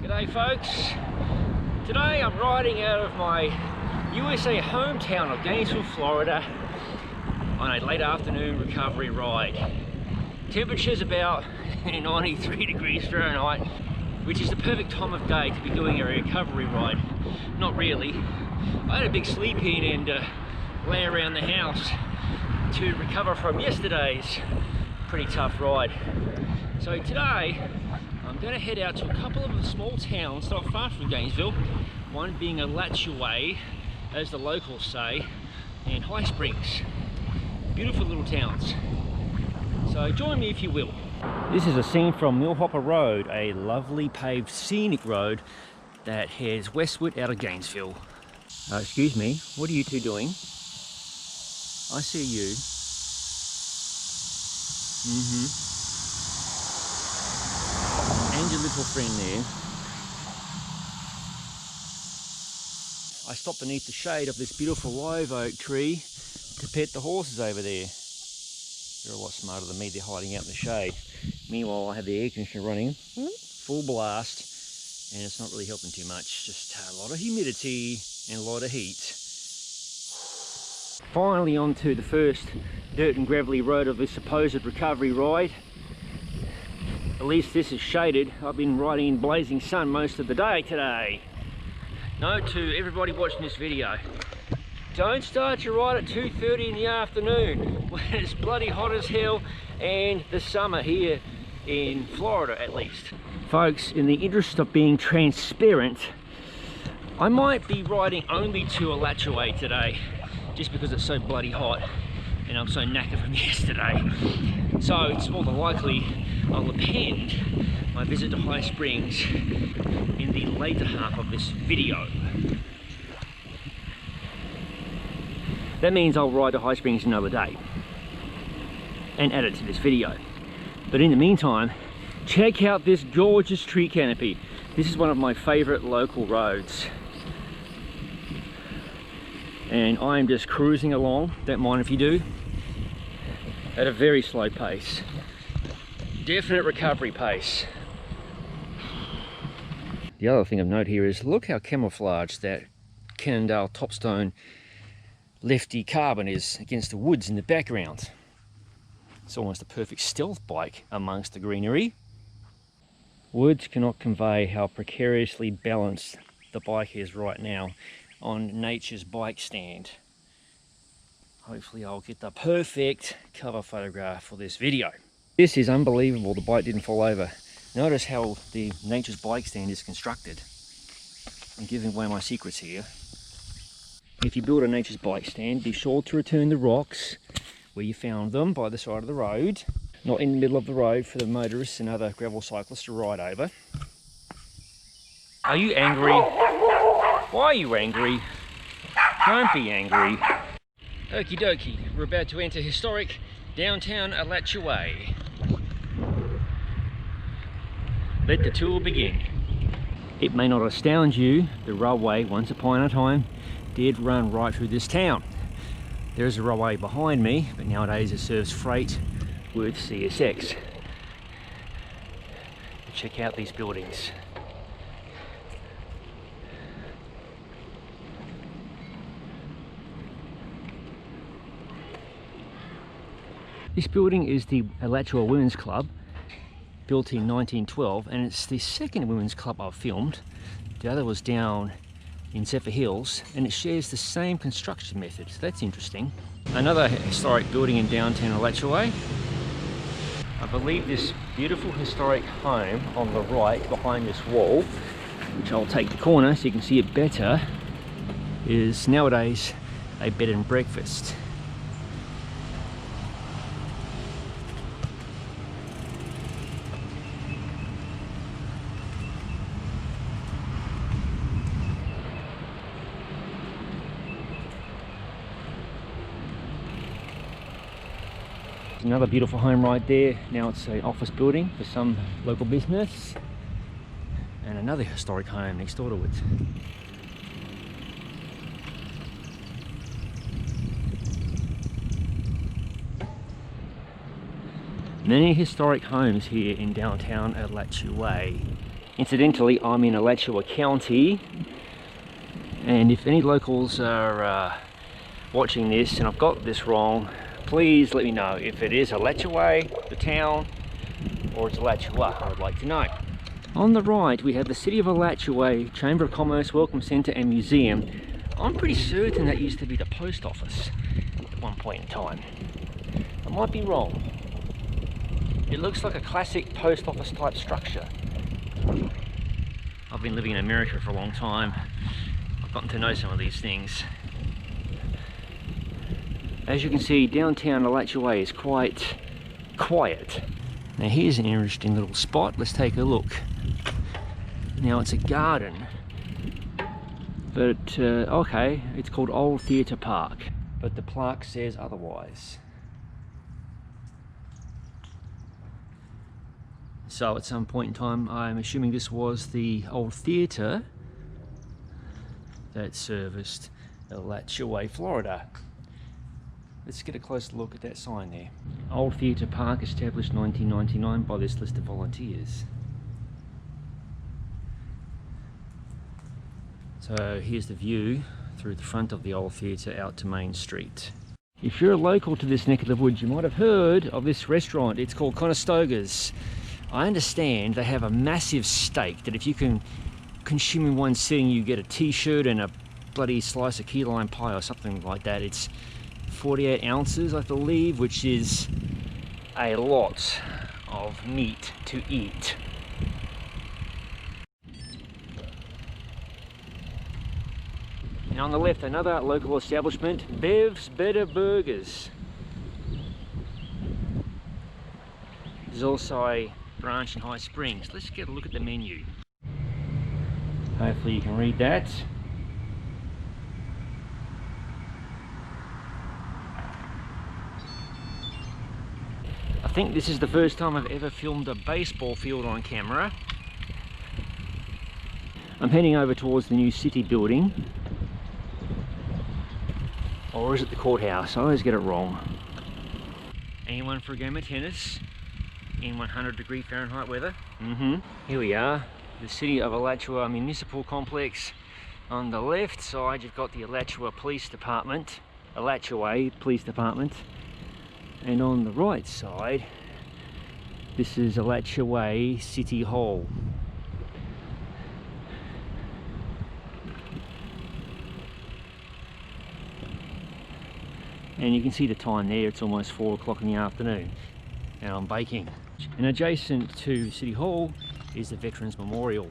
G'day folks. Today I'm riding out of my USA hometown of Gainesville, Florida on a late afternoon recovery ride. Temperature's about 93 degrees Fahrenheit, which is the perfect time of day to be doing a recovery ride. Not really. I had a big sleep in and lay around the house to recover from yesterday's pretty tough ride. So today I'm going to head out to a couple of small towns not far from Gainesville, one being Alachua, as the locals say, and Hare Springs. Beautiful little towns. So join me if you will. This is a scene from Millhopper Road, a lovely paved scenic road that heads westward out of Gainesville. Excuse me, what are you two doing? I see you. And your little friend there. I stopped beneath the shade of this beautiful live oak tree to pet the horses over there. They're a lot smarter than me, they're hiding out in the shade. Meanwhile I have the air conditioner running full blast and it's not really helping too much, just a lot of humidity and a lot of heat. Finally onto the first dirt and gravelly road of this supposed recovery ride. At least this is shaded. I've been riding in blazing sun most of the day today. Note to everybody watching this video, don't start your ride at 2:30 in the afternoon when it's bloody hot as hell and the summer here in Florida at least. Folks, in the interest of being transparent, I might be riding only to Alachua today just because it's so bloody hot and I'm so knackered from yesterday. So it's more than likely I'll append my visit to Hare Springs in the later half of this video. That means I'll ride to Hare Springs another day and add it to this video. But in the meantime, check out this gorgeous tree canopy. This is one of my favorite local roads. And I'm just cruising along, don't mind if you do, at a very slow pace. Definite recovery pace. The other thing of note here is look how camouflaged that Cannondale Topstone lefty carbon is against the woods in the background. It's almost a perfect stealth bike amongst the greenery. Words cannot convey how precariously balanced the bike is right now on nature's bike stand. Hopefully I'll get the perfect cover photograph for this video. This is unbelievable, the bike didn't fall over. Notice how the nature's bike stand is constructed. I'm giving away my secrets here. If you build a nature's bike stand, be sure to return the rocks where you found them, by the side of the road, not in the middle of the road for the motorists and other gravel cyclists to ride over. Are you angry? Why are you angry? Don't be angry. Okie dokie, we're about to enter historic downtown Alachua. Let the tour begin. It may not astound you, the railway once upon a time did run right through this town. There's a railway behind me, but nowadays it serves freight with CSX. Check out these buildings. This building is the Alachua Women's Club, built in 1912, and it's the second women's club I've filmed. The other was down in Zephyr Hills, and it shares the same construction method, so that's interesting. Another historic building in downtown Alachua. I believe this beautiful historic home on the right behind this wall, which I'll take the corner so you can see it better, is nowadays a bed and breakfast. Another beautiful home right there. Now it's an office building for some local business, and another historic home next door to it. Many historic homes here in downtown Alachua. Incidentally, I'm in Alachua County, and if any locals are watching this and I've got this wrong, please let me know if it is Alachua, the town, or it's Alachua. I would like to know. On the right we have the City of Alachua Chamber of Commerce Welcome Centre and Museum. I'm pretty certain that used to be the post office at one point in time. I might be wrong. It looks like a classic post office type structure. I've been living in America for a long time. I've gotten to know some of these things. As you can see, downtown Alachua is quite quiet. Now here's an interesting little spot. Let's take a look. Now it's a garden, but okay, it's called Old Theatre Park, but the plaque says otherwise. So at some point in time, I'm assuming this was the old theatre that serviced Alachua, Florida. Let's get a closer look at that sign there. Old Theatre Park, established 1999 by this list of volunteers. So here's the view through the front of the old theatre out to Main Street. If you're a local to this neck of the woods, you might have heard of this restaurant. It's called Conestoga's. I understand they have a massive steak that if you can consume in one sitting, you get a t-shirt and a bloody slice of key lime pie or something like that. It's 48 ounces, I believe, which is a lot of meat to eat. And on the left, another local establishment, Bev's Better Burgers. There's also a branch in High Springs. Let's get a look at the menu. Hopefully you can read that. I think this is the first time I've ever filmed a baseball field on camera. I'm heading over towards the new city building. Or is it the courthouse? I always get it wrong. Anyone for a game of tennis in 100-degree Fahrenheit weather? Here we are, the City of Alachua Municipal Complex. On the left side you've got the Alachua Police Department, Alachua Police Department. And on the right side, this is Alachua City Hall. And you can see the time there, it's almost 4 o'clock in the afternoon. And I'm baking. And adjacent to City Hall is the Veterans Memorial.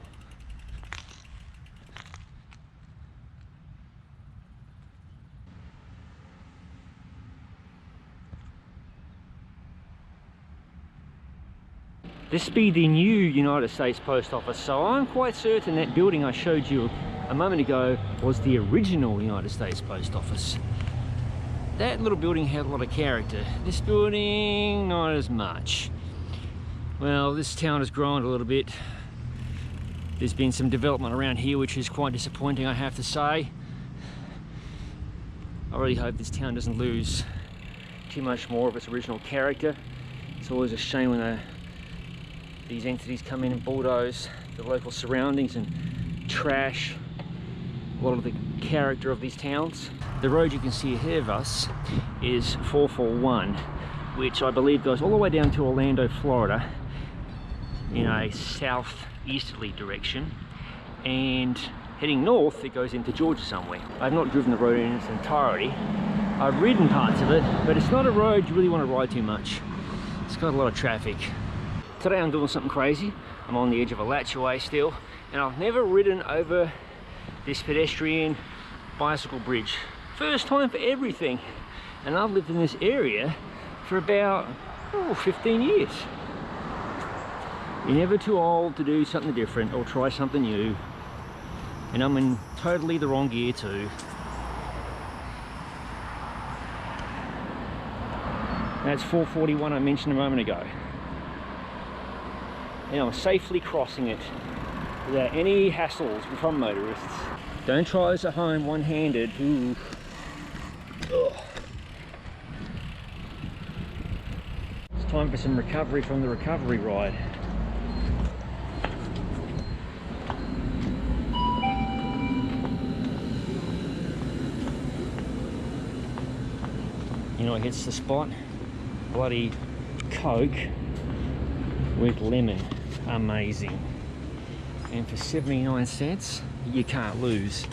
This be the new United States Post Office, so I'm quite certain that building I showed you a moment ago was the original United States Post Office. That little building had a lot of character. This building, not as much. Well, this town has grown a little bit. There's been some development around here which is quite disappointing, I have to say. I really hope this town doesn't lose too much more of its original character. It's always a shame when these entities come in and bulldoze the local surroundings and trash a lot of the character of these towns. The road you can see ahead of us is 441, which I believe goes all the way down to Orlando, Florida, in a southeasterly direction, and heading north it goes into Georgia somewhere. I've not driven the road in its entirety. I've ridden parts of it, but it's not a road you really want to ride too much. It's got a lot of traffic. Today I'm doing something crazy. I'm on the edge of Alachua still, and I've never ridden over this pedestrian bicycle bridge. First time for everything. And I've lived in this area for about 15 years. You're never too old to do something different or try something new. And I'm in totally the wrong gear too. That's 441 I mentioned a moment ago. And I'm safely crossing it without any hassles from motorists. Don't try this at home one-handed. Ooh. Ugh. It's time for some recovery from the recovery ride. Anyway, hits the spot. Bloody Coke with lemon. Amazing. And for 79 cents, you can't lose.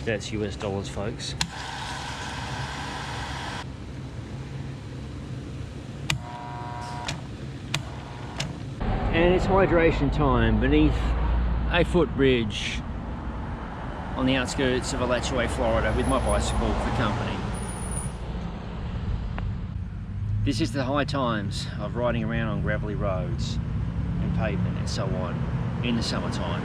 That's US dollars, folks. And it's hydration time beneath a footbridge on the outskirts of Alachua, Florida, with my bicycle for company. This is the high times of riding around on gravelly roads and pavement and so on in the summertime.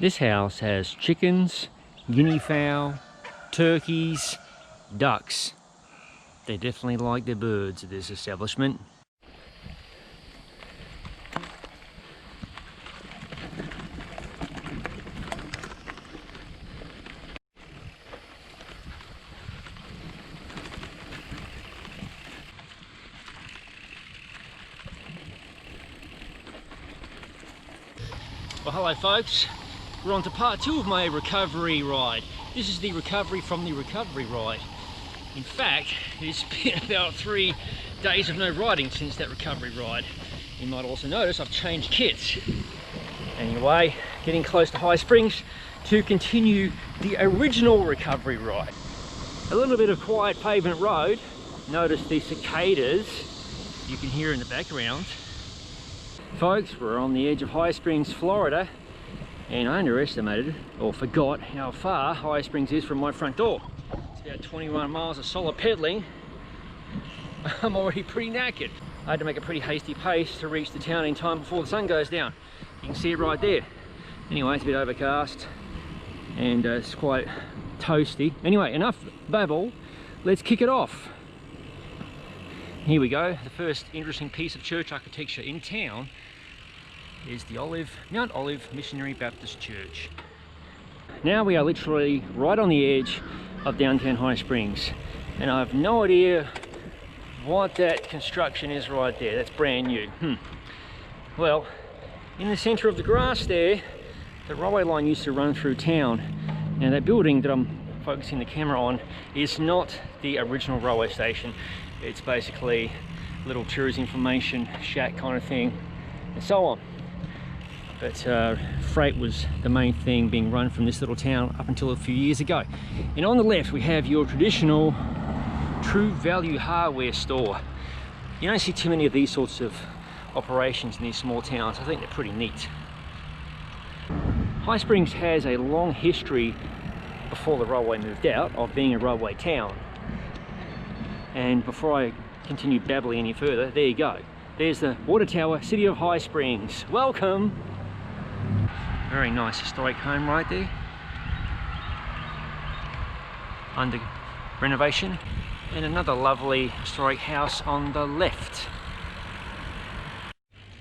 This house has chickens, guinea fowl, turkeys, ducks. They definitely like their birds at this establishment. Well, hello folks. We're on to part 2 of my recovery ride. This is the recovery from the recovery ride. In fact, it's been about 3 days of no riding since that recovery ride. You might also notice I've changed kits. Anyway, getting close to High Springs to continue the original recovery ride. A little bit of quiet pavement road. Notice the cicadas you can hear in the background. Folks, we're on the edge of High Springs, Florida. And I underestimated, or forgot, how far High Springs is from my front door. It's about 21 miles of solid pedaling. I'm already pretty knackered. I had to make a pretty hasty pace to reach the town in time before the sun goes down. You can see it right there. Anyway, it's a bit overcast and it's quite toasty. Anyway, enough babble. Let's kick it off. Here we go. The first interesting piece of church architecture in town is the Mount Olive Missionary Baptist Church. Now we are literally right on the edge of downtown High Springs, and I have no idea what that construction is right there. That's brand new. Well, in the center of the grass there, the railway line used to run through town, and that building that I'm focusing the camera on is not the original railway station. It's basically a little tourist information shack kind of thing and so on. But freight was the main thing being run from this little town up until a few years ago. And on the left we have your traditional True Value hardware store. You don't see too many of these sorts of operations in these small towns. I think they're pretty neat. High Springs has a long history before the railway moved out of being a railway town. And before I continue babbling any further, there you go. There's the water tower, City of High Springs. Welcome! Very nice historic home right there. Under renovation. And another lovely historic house on the left.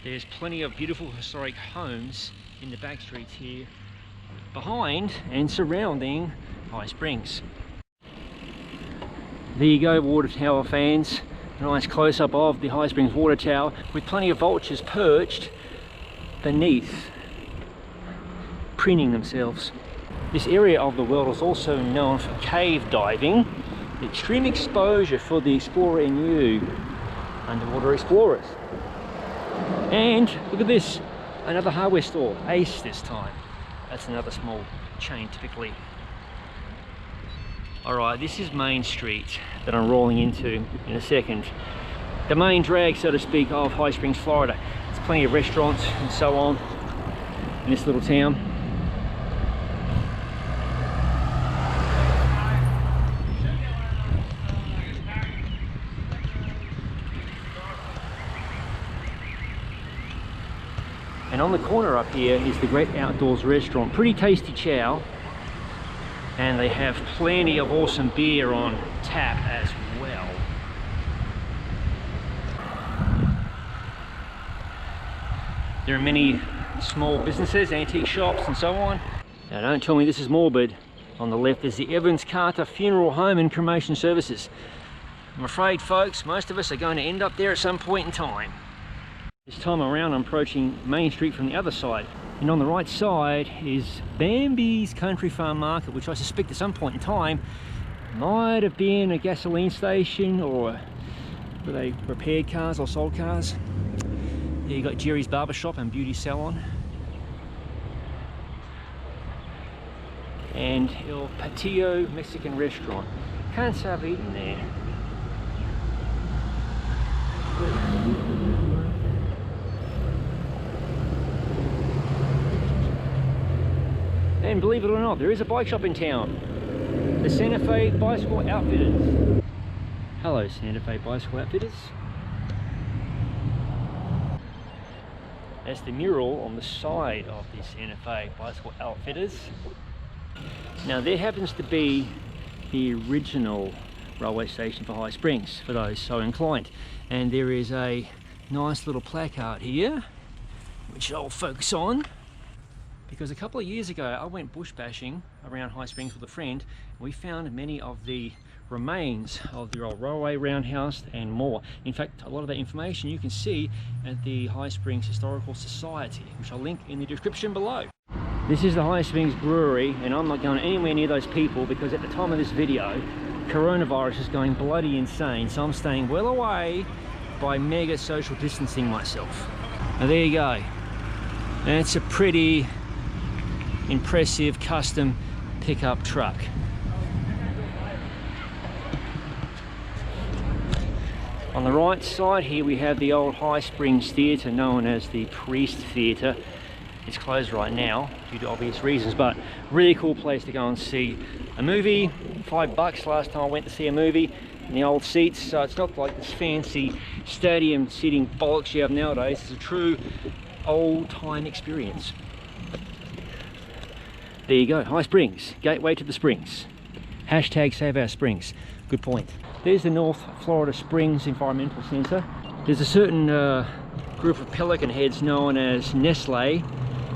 There's plenty of beautiful historic homes in the back streets here, behind and surrounding High Springs. There you go, water tower fans. A nice close-up of the High Springs water tower with plenty of vultures perched beneath, preening themselves. This area of the world is also known for cave diving, extreme exposure for the explorer in you, underwater explorers. And look at this, another hardware store, Ace this time. That's another small chain typically. Alright, this is Main Street that I'm rolling into in a second. The main drag, so to speak, of High Springs, Florida. There's plenty of restaurants and so on in this little town. And on the corner up here is the Great Outdoors Restaurant. Pretty tasty chow. And they have plenty of awesome beer on tap as well. There are many small businesses, antique shops and so on. Now don't tell me this is morbid. On the left is the Evans Carter Funeral Home and Cremation Services. I'm afraid, folks, most of us are going to end up there at some point in time. This time around I'm approaching Main Street from the other side, and on the right side is Bambi's Country Farm Market, which I suspect at some point in time might have been a gasoline station, or where they repaired cars or sold cars. There you got Jerry's Barbershop and Beauty Salon, and El Patio Mexican Restaurant. Can't say I've eaten there. And believe it or not, there is a bike shop in town. The Santa Fe Bicycle Outfitters. Hello, Santa Fe Bicycle Outfitters. That's the mural on the side of the Santa Fe Bicycle Outfitters. Now there happens to be the original railway station for High Springs, for those so inclined. And there is a nice little placard here, which I'll focus on. Because a couple of years ago I went bush bashing around High Springs with a friend. We found many of the remains of the old railway roundhouse and more. In fact, a lot of that information you can see at the High Springs Historical Society, which I'll link in the description below. This is the High Springs Brewery, and I'm not going anywhere near those people because at the time of this video coronavirus is going bloody insane, so I'm staying well away by mega social distancing myself. Now there you go. That's a pretty impressive custom pickup truck. On the right side here we have the old High Springs Theatre, known as the Priest Theatre. It's closed right now due to obvious reasons, but really cool place to go and see a movie. $5 last time I went to see a movie in the old seats, so it's not like this fancy stadium seating bollocks you have nowadays. It's a true old time experience. There you go, High Springs, gateway to the Springs. Hashtag save our Springs. Good point. There's the North Florida Springs Environmental Center. There's a certain group of pelican heads known as Nestle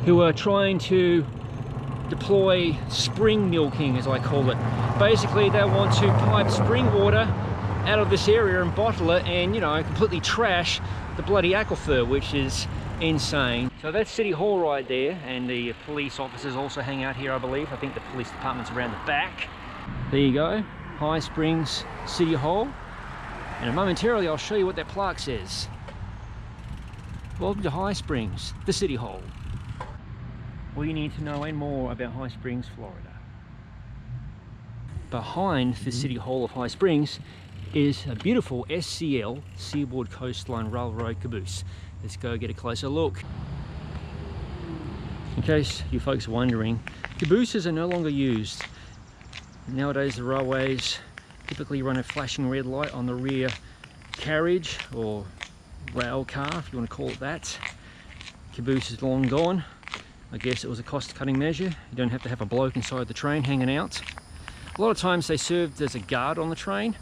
who are trying to deploy spring milking, as I call it. Basically, they want to pipe spring water out of this area and bottle it and, you know, completely trash the bloody aquifer, which is insane. So that's City Hall right there, and the police officers also hang out here, I believe. I think the police department's around the back. There you go, High Springs City Hall, and momentarily I'll show you what that plaque says. Welcome to High Springs, the City Hall. All you need to know and more about High Springs, Florida. Behind the City Hall of High Springs is a beautiful SCL, Seaboard Coastline Railroad caboose. Let's go get a closer look. In case you folks are wondering, cabooses are no longer used. Nowadays the railways typically run a flashing red light on the rear carriage, or rail car if you want to call it that. Caboose is long gone. I guess it was a cost-cutting measure. You don't have to have a bloke inside the train hanging out. A lot of times they served as a guard on the train,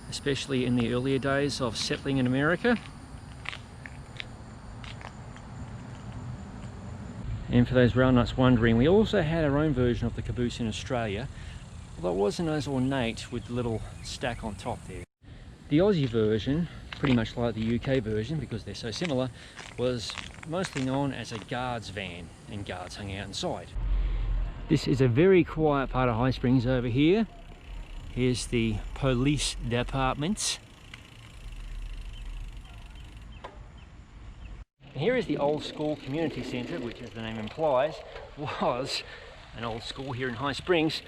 especially in the earlier days of settling in America. And for those rail nuts wondering, we also had our own version of the caboose in Australia, although it wasn't as ornate with the little stack on top there. The Aussie version, pretty much like the UK version because they're so similar, was mostly known as a guards van, and guards hung out inside. This is a very quiet part of High Springs over here. Here's the police department. And here is the old school community centre, which, as the name implies, was an old school here in High Springs.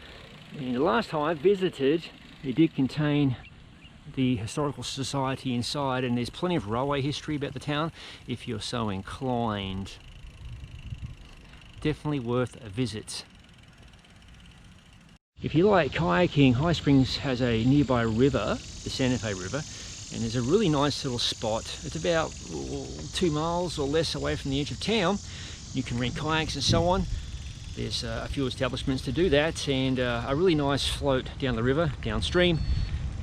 And the last time I visited, it did contain the Historical Society inside, and there's plenty of railway history about the town if you're so inclined. Definitely worth a visit. If you like kayaking, High Springs has a nearby river, the Santa Fe River, and there's a really nice little spot. It's about 2 miles or less away from the edge of town. You can rent kayaks and so on. There's a few establishments to do that, and a really nice float down the river, downstream,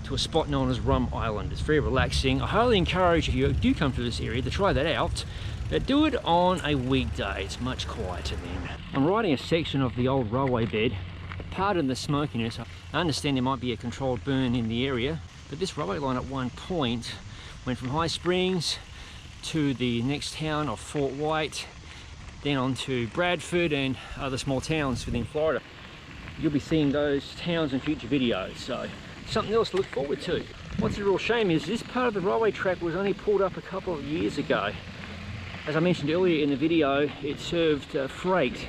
to a spot known as Rum Island. It's very relaxing. I highly encourage, if you do come to this area, to try that out. But do it on a weekday, it's much quieter then. I'm riding a section of the old railway bed. Pardon the smokiness. I understand there might be a controlled burn in the area. But this railway line at one point went from High Springs to the next town of Fort White, then on to Bradford and other small towns within Florida. You'll be seeing those towns in future videos, so something else to look forward to. What's a real shame is this part of the railway track was only pulled up a couple of years ago. As I mentioned earlier in the video, it served freight.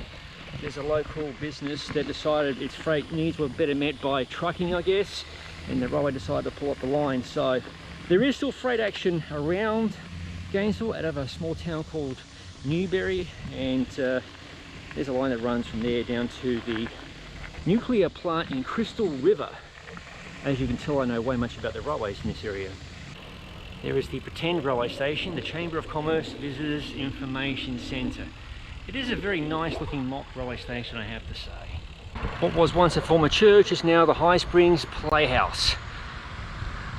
There's a local business that decided its freight needs were better met by trucking, I guess, and the railway decided to pull up the line. So there is still freight action around Gainesville out of a small town called Newberry, and there's a line that runs from there down to the nuclear plant in Crystal River. As you can tell, I know way much about the railways in this area. There is the pretend railway station, the Chamber of Commerce Visitors Information Centre. It is a very nice looking mock railway station, I have to say. What was once a former church is now the High Springs Playhouse.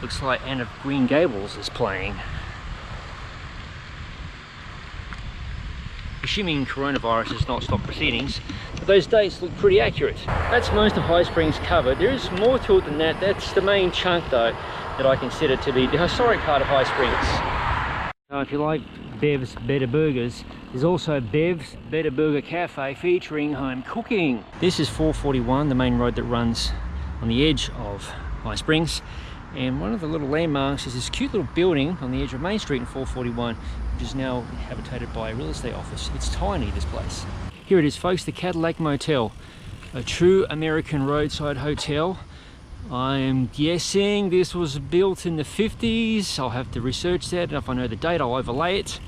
Looks like Anne of Green Gables is playing. Assuming coronavirus has not stopped proceedings, but those dates look pretty accurate. That's most of High Springs covered. There is more to it than that. That's the main chunk though that I consider to be the historic part of High Springs. If you like Bev's Better Burgers, there's also Bev's Better Burger Cafe featuring home cooking. This is 441, the main road that runs on the edge of High Springs, and one of the little landmarks is this cute little building on the edge of Main Street in 441, which is now habitated by a real estate office. It's tiny, this place. Here it is, folks, the Cadillac Motel, a true American roadside hotel. I'm guessing this was built in the 50s. I'll have to research that, and if I know the date, I'll overlay it.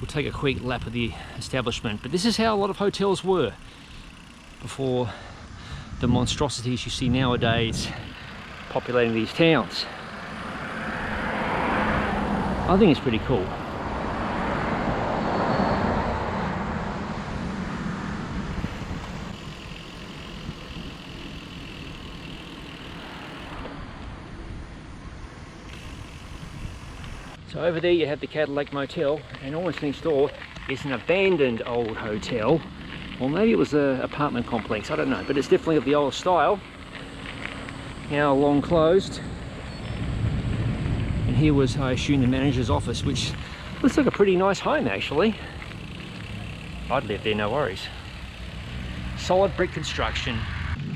We'll take a quick lap of the establishment. But this is how a lot of hotels were before the monstrosities you see nowadays populating these towns. I think it's pretty cool. So over there you have the Cadillac Motel, and almost next door is an abandoned old hotel. Or maybe it was an apartment complex, I don't know, but it's definitely of the old style. Now long closed. And here was, I assume, the manager's office, which looks like a pretty nice home actually. I'd live there, no worries. Solid brick construction.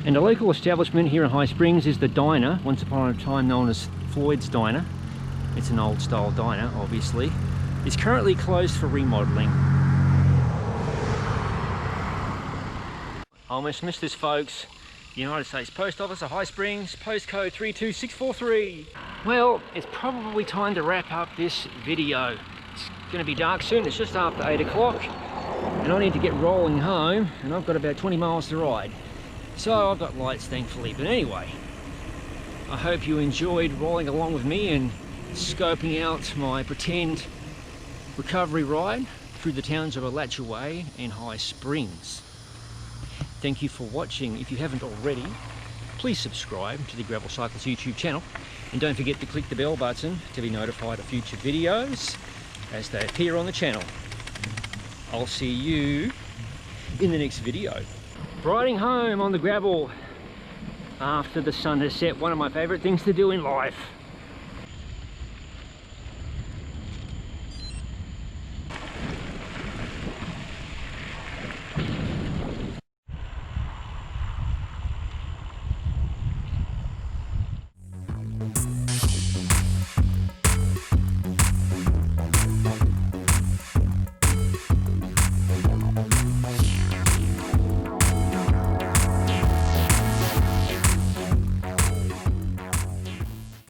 And a local establishment here in High Springs is the diner, once upon a time known as Floyd's Diner. It's an old style diner, obviously. It's currently closed for remodeling. I almost missed this, folks. United States Post Office of High Springs, postcode 32643. Well, it's probably time to wrap up this video. It's gonna be dark soon, it's just after 8 o'clock, and I need to get rolling home, and I've got about 20 miles to ride. So I've got lights, thankfully. But anyway, I hope you enjoyed rolling along with me and scoping out my pretend recovery ride through the towns of Alachua and High Springs. Thank you for watching. If you haven't already, please subscribe to the Gravel Cyclist YouTube channel, and don't forget to click the bell button to be notified of future videos as they appear on the channel. I'll see you in the next video. Riding home on the gravel after the sun has set, one of my favorite things to do in life.